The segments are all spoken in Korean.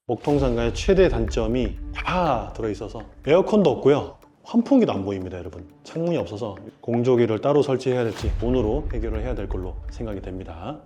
목통상가의 최대 단점이 다 들어있어서 에어컨도 없고요, 환풍기도 안 보입니다. 여러분, 창문이 없어서 공조기를 따로 설치해야 될지 돈으로 해결을 해야 될 걸로 생각이 됩니다.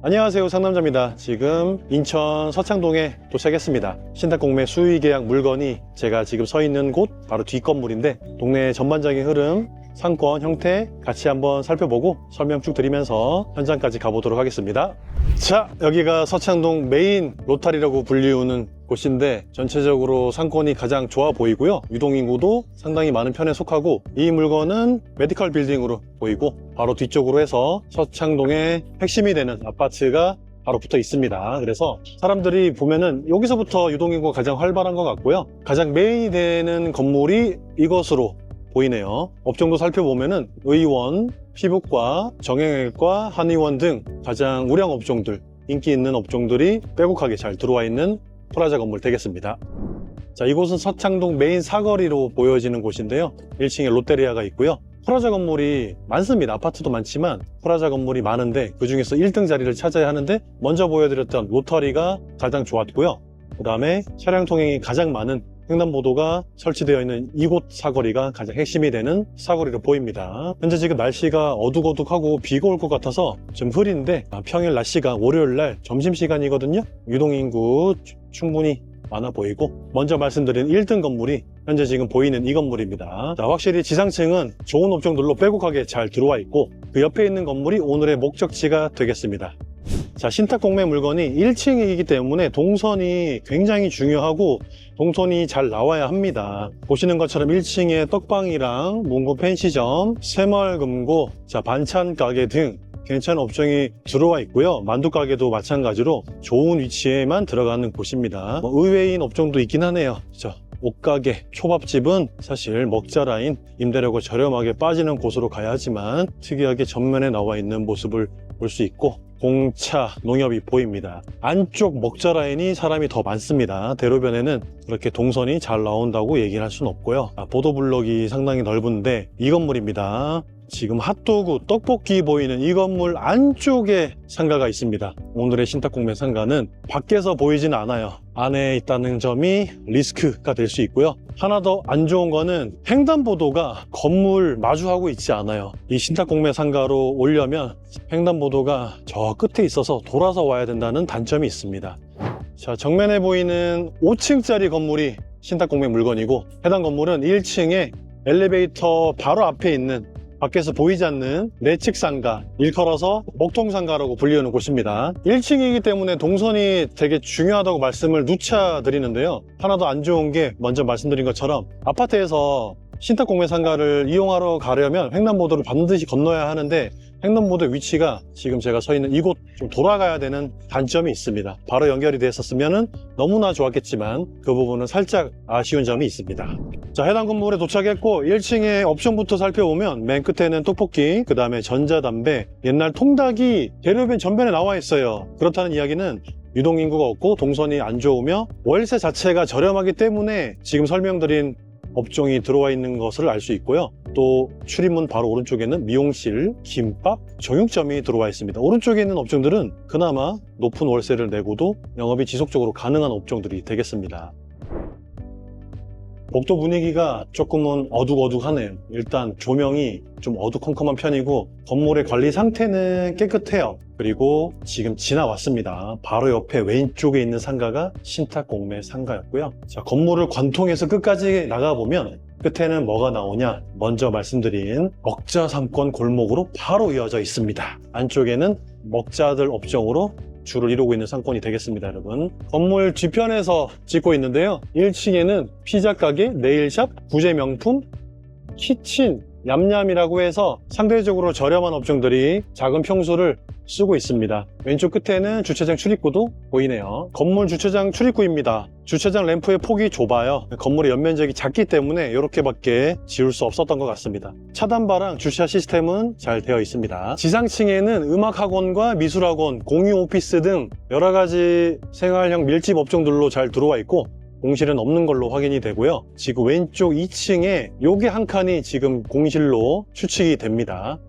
안녕하세요, 상남자입니다. 지금 인천 서창동에 도착했습니다. 신탁공매 수의계약 물건이 제가 지금 서 있는 곳 바로 뒷 건물인데, 동네 전반적인 흐름, 상권, 형태 같이 한번 살펴보고 설명 쭉 드리면서 현장까지 가보도록 하겠습니다. 자, 여기가 서창동 메인 로타리라고 불리우는 곳인데, 전체적으로 상권이 가장 좋아 보이고요, 유동인구도 상당히 많은 편에 속하고, 이 물건은 메디컬 빌딩으로 보이고, 바로 뒤쪽으로 해서 서창동의 핵심이 되는 아파트가 바로 붙어 있습니다. 그래서 사람들이 보면은 여기서부터 유동인구가 가장 활발한 것 같고요, 가장 메인이 되는 건물이 이것으로 보이네요. 업종도 살펴보면은 의원, 피부과, 정형외과, 한의원 등 가장 우량 업종들, 인기 있는 업종들이 빼곡하게 잘 들어와 있는 프라자 건물 되겠습니다. 자, 이곳은 서창동 메인 사거리로 보여지는 곳인데요, 1층에 롯데리아가 있고요. 프라자 건물이 많습니다. 아파트도 많지만 프라자 건물이 많은데, 그 중에서 1등 자리를 찾아야 하는데, 먼저 보여드렸던 로터리가 가장 좋았고요, 그 다음에 차량 통행이 가장 많은 횡단보도가 설치되어 있는 이곳 사거리가 가장 핵심이 되는 사거리로 보입니다. 현재 지금 날씨가 어둑어둑하고 비가 올 것 같아서 좀 흐린데, 평일 낮 시간, 월요일날 점심시간이거든요. 유동인구 충분히 많아 보이고, 먼저 말씀드린 1등 건물이 현재 지금 보이는 이 건물입니다. 자, 확실히 지상층은 좋은 업종들로 빼곡하게 잘 들어와 있고, 그 옆에 있는 건물이 오늘의 목적지가 되겠습니다. 자, 신탁공매 물건이 1층이기 때문에 동선이 굉장히 중요하고 동선이 잘 나와야 합니다. 보시는 것처럼 1층에 떡방이랑 문구 펜시점, 새마을금고, 자, 반찬 가게 등 괜찮은 업종이 들어와 있고요. 만두 가게도 마찬가지로 좋은 위치에만 들어가는 곳입니다. 의외인 업종도 있긴 하네요. 옷가게, 초밥집은 사실 먹자 라인, 임대료가 저렴하게 빠지는 곳으로 가야 하지만 특이하게 전면에 나와 있는 모습을 볼 수 있고, 공차, 농협이 보입니다. 안쪽 먹자 라인이 사람이 더 많습니다. 대로변에는 그렇게 동선이 잘 나온다고 얘기를 할 수는 없고요. 보도블럭이 상당히 넓은데 이 건물입니다. 지금 핫도그, 떡볶이 보이는 이 건물 안쪽에 상가가 있습니다. 오늘의 신탁공매 상가는 밖에서 보이지는 않아요. 안에 있다는 점이 리스크가 될 수 있고요. 하나 더 안 좋은 거는 횡단보도가 건물 마주하고 있지 않아요. 이 신탁공매 상가로 오려면 횡단보도가 저 끝에 있어서 돌아서 와야 된다는 단점이 있습니다. 자, 정면에 보이는 5층짜리 건물이 신탁공매 물건이고, 해당 건물은 1층에 엘리베이터 바로 앞에 있는 밖에서 보이지 않는 내측 상가, 일컬어서 목통상가라고 불리우는 곳입니다. 1층이기 때문에 동선이 되게 중요하다고 말씀을 누차 드리는데요, 하나 더 안 좋은 게, 먼저 말씀드린 것처럼 아파트에서 신탁공매 상가를 이용하러 가려면 횡단보도를 반드시 건너야 하는데, 횡단보도 위치가 지금 제가 서 있는 이곳 좀 돌아가야 되는 단점이 있습니다. 바로 연결이 됐었으면 너무나 좋았겠지만 그 부분은 살짝 아쉬운 점이 있습니다. 자, 해당 건물에 도착했고 1층의 옵션부터 살펴보면 맨 끝에는 떡볶이, 그 다음에 전자담배, 옛날 통닭이 대로변 전면에 나와 있어요. 그렇다는 이야기는 유동인구가 없고 동선이 안 좋으며 월세 자체가 저렴하기 때문에 지금 설명드린 업종이 들어와 있는 것을 알 수 있고요. 또 출입문 바로 오른쪽에는 미용실, 김밥, 정육점이 들어와 있습니다. 오른쪽에 있는 업종들은 그나마 높은 월세를 내고도 영업이 지속적으로 가능한 업종들이 되겠습니다. 복도 분위기가 조금은 어둑어둑하네요. 일단 조명이 좀 어두컴컴한 편이고, 건물의 관리 상태는 깨끗해요. 그리고 지금 지나왔습니다. 바로 옆에 왼쪽에 있는 상가가 신탁공매 상가였고요. 자, 건물을 관통해서 끝까지 나가보면 끝에는 뭐가 나오냐, 먼저 말씀드린 먹자 상권 골목으로 바로 이어져 있습니다. 안쪽에는 먹자들 업종으로 주를 이루고 있는 상권이 되겠습니다. 여러분, 건물 뒤편에서 찍고 있는데요, 1층에는 피자 가게, 네일샵, 구제 명품, 키친, 얌얌이라고 해서 상대적으로 저렴한 업종들이 작은 평수를 쓰고 있습니다. 왼쪽 끝에는 주차장 출입구도 보이네요. 건물 주차장 출입구입니다. 주차장 램프의 폭이 좁아요. 건물의 연면적이 작기 때문에 이렇게밖에 지을 수 없었던 것 같습니다. 차단바랑 주차 시스템은 잘 되어 있습니다. 지상층에는 음악학원과 미술학원, 공유 오피스 등 여러 가지 생활형 밀집 업종들로 잘 들어와 있고, 공실은 없는 걸로 확인이 되고요. 지금 왼쪽 2층에 요게 한 칸이 지금 공실로 추측이 됩니다.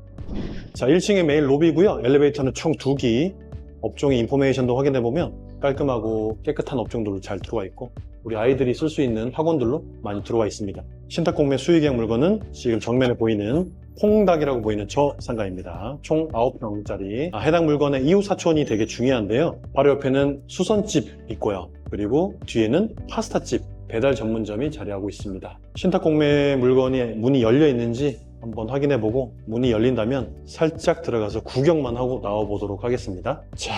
자, 1층의 메인 로비고요. 엘리베이터는 총 2기. 업종의 인포메이션도 확인해보면 깔끔하고 깨끗한 업종들로 잘 들어와 있고 우리 아이들이 쓸 수 있는 학원들로 많이 들어와 있습니다. 신탁공매 수의계약 물건은 지금 정면에 보이는 퐁닭이라고 보이는 저 상가입니다. 총 9평짜리. 해당 물건의 이웃 사촌이 되게 중요한데요. 바로 옆에는 수선집 있고요. 그리고 뒤에는 파스타집, 배달 전문점이 자리하고 있습니다. 신탁공매 물건이 문이 열려 있는지 한번 확인해보고 문이 열린다면 살짝 들어가서 구경만 하고 나와보도록 하겠습니다. 자,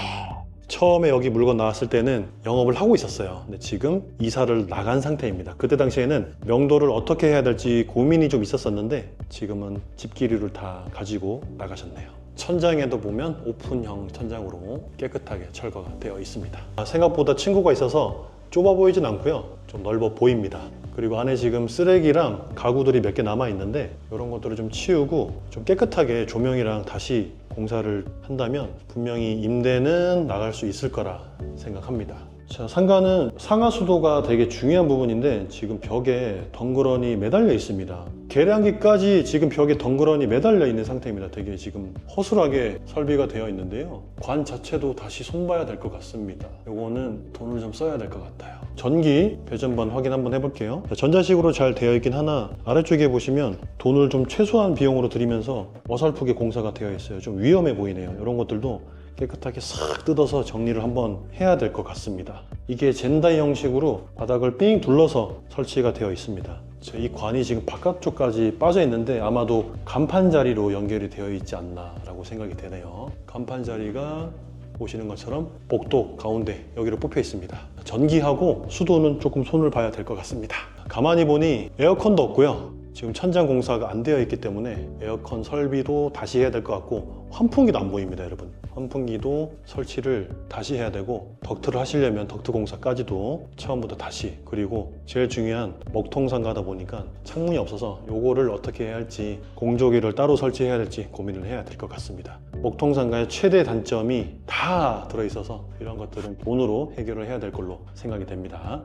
처음에 여기 물건 나왔을 때는 영업을 하고 있었어요. 근데 지금 이사를 나간 상태입니다. 그때 당시에는 명도를 어떻게 해야 될지 고민이 좀 있었었는데 지금은 집기류를 다 가지고 나가셨네요. 천장에도 보면 오픈형 천장으로 깨끗하게 철거가 되어 있습니다. 생각보다 층고가 있어서 좁아 보이진 않고요. 좀 넓어 보입니다. 그리고 안에 지금 쓰레기랑 가구들이 몇 개 남아 있는데 이런 것들을 좀 치우고 좀 깨끗하게 조명이랑 다시 공사를 한다면 분명히 임대는 나갈 수 있을 거라 생각합니다. 자, 상가는 상하수도가 되게 중요한 부분인데 지금 벽에 덩그러니 매달려 있습니다. 계량기까지 지금 벽에 덩그러니 매달려 있는 상태입니다. 되게 지금 허술하게 설비가 되어 있는데요. 관 자체도 다시 손봐야 될 것 같습니다. 요거는 돈을 좀 써야 될 것 같아요. 전기 배전반 확인 한번 해볼게요. 전자식으로 잘 되어 있긴 하나 아래쪽에 보시면 돈을 좀 최소한 비용으로 들이면서 어설프게 공사가 되어 있어요. 좀 위험해 보이네요. 이런 것들도 깨끗하게 싹 뜯어서 정리를 한번 해야 될 것 같습니다. 이게 젠다이 형식으로 바닥을 삥 둘러서 설치가 되어 있습니다. 이 관이 지금 바깥쪽까지 빠져 있는데 아마도 간판 자리로 연결이 되어 있지 않나 라고 생각이 되네요. 간판 자리가 보시는 것처럼 복도 가운데 여기로 뽑혀 있습니다. 전기하고 수도는 조금 손을 봐야 될 것 같습니다. 가만히 보니 에어컨도 없고요. 지금 천장 공사가 안 되어 있기 때문에 에어컨 설비도 다시 해야 될 것 같고 환풍기도 안 보입니다, 여러분. 환풍기도 설치를 다시 해야 되고 덕트를 하시려면 덕트 공사까지도 처음부터 다시, 그리고 제일 중요한 먹통상가다 보니까 창문이 없어서 요거를 어떻게 해야 할지 공조기를 따로 설치해야 될지 고민을 해야 될 것 같습니다. 먹통상가의 최대 단점이 다 들어있어서 이런 것들은 돈으로 해결을 해야 될 걸로 생각이 됩니다.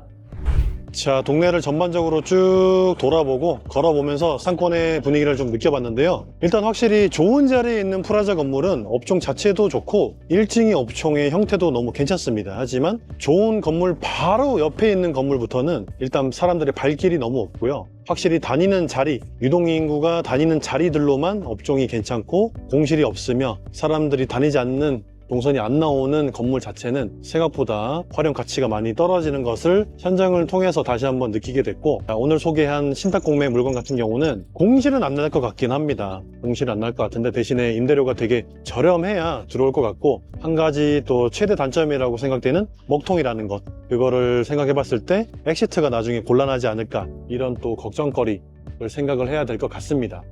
자, 동네를 전반적으로 쭉 돌아보고 걸어보면서 상권의 분위기를 좀 느껴봤는데요. 일단 확실히 좋은 자리에 있는 프라자 건물은 업종 자체도 좋고 1층의 업종의 형태도 너무 괜찮습니다. 하지만 좋은 건물 바로 옆에 있는 건물부터는 일단 사람들의 발길이 너무 없고요. 확실히 다니는 자리, 유동인구가 다니는 자리들로만 업종이 괜찮고 공실이 없으며 사람들이 다니지 않는 동선이 안 나오는 건물 자체는 생각보다 활용 가치가 많이 떨어지는 것을 현장을 통해서 다시 한번 느끼게 됐고, 오늘 소개한 신탁공매 물건 같은 경우는 공실은 안 날 것 같긴 합니다. 공실은 안 날 것 같은데 대신에 임대료가 되게 저렴해야 들어올 것 같고, 한 가지 또 최대 단점이라고 생각되는 먹통이라는 것, 그거를 생각해 봤을 때 엑시트가 나중에 곤란하지 않을까, 이런 또 걱정거리를 생각을 해야 될 것 같습니다.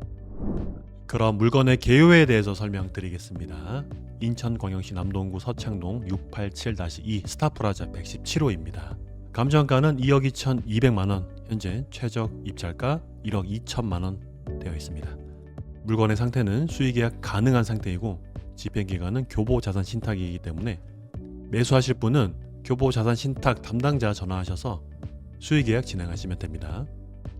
그럼 물건의 개요에 대해서 설명드리겠습니다. 인천광역시 남동구 서창동 687-2 스타프라자 117호입니다. 감정가는 2억 2,200만원, 현재 최적 입찰가 1억 2천만원 되어 있습니다. 물건의 상태는 수의계약 가능한 상태이고 집행기간은 교보자산 신탁이기 때문에 매수하실 분은 교보자산 신탁 담당자 전화하셔서 수의계약 진행하시면 됩니다.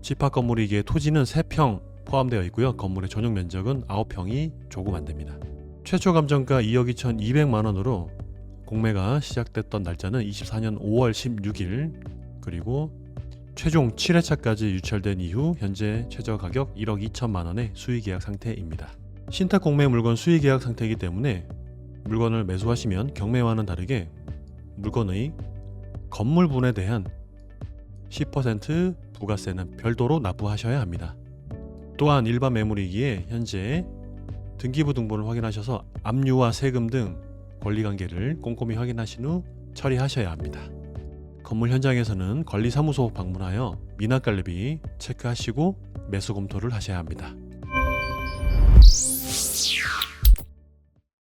집합 건물이기에 토지는 3평 포함되어 있고요. 건물의 전용 면적은 9평이 조금 안 됩니다. 최초 감정가 2억 2,200만원으로 공매가 시작됐던 날짜는 24년 5월 16일, 그리고 최종 7회차까지 유찰된 이후 현재 최저 가격 1억 2천만원의 수의계약 상태입니다. 신탁 공매 물건 수의계약 상태이기 때문에 물건을 매수하시면 경매와는 다르게 물건의 건물분에 대한 10% 부가세는 별도로 납부하셔야 합니다. 또한 일반 매물이기에 현재 등기부 등본을 확인하셔서 압류와 세금 등 권리관계를 꼼꼼히 확인하신 후 처리하셔야 합니다. 건물 현장에서는 관리사무소 방문하여 미납관리비 체크하시고 매수 검토를 하셔야 합니다.